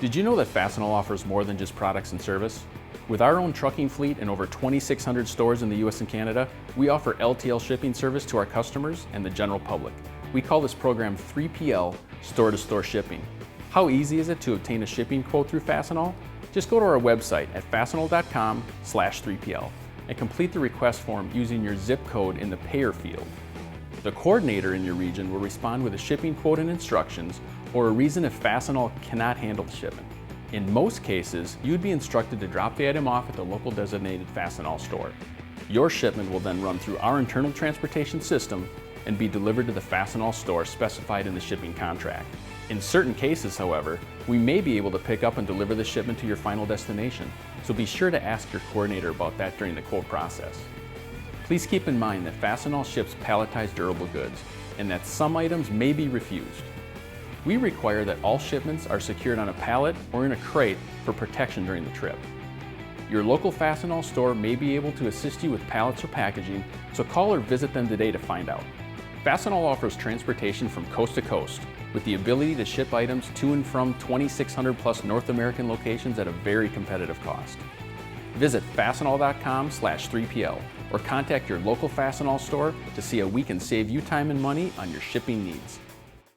Did you know that Fastenal offers more than just products and service? With our own trucking fleet and over 2,600 stores in the US and Canada, we offer LTL shipping service to our customers and the general public. We call this program 3PL, store-to-store shipping. How easy is it to obtain a shipping quote through Fastenal? Just go to our website at fastenal.com/3PL and complete the request form using your zip code in the payer field. The coordinator in your region will respond with a shipping quote and instructions, or a reason if Fastenal cannot handle the shipment. In most cases, you'd be instructed to drop the item off at the local designated Fastenal store. Your shipment will then run through our internal transportation system and be delivered to the Fastenal store specified in the shipping contract. In certain cases, however, we may be able to pick up and deliver the shipment to your final destination, so be sure to ask your coordinator about that during the quote process. Please keep in mind that Fastenal ships palletized durable goods and that some items may be refused. We require that all shipments are secured on a pallet or in a crate for protection during the trip. Your local Fastenal store may be able to assist you with pallets or packaging, so call or visit them today to find out. Fastenal offers transportation from coast to coast, with the ability to ship items to and from 2,600 plus North American locations at a very competitive cost. Visit fastenal.com/3PL or contact your local Fastenal store to see how we can save you time and money on your shipping needs.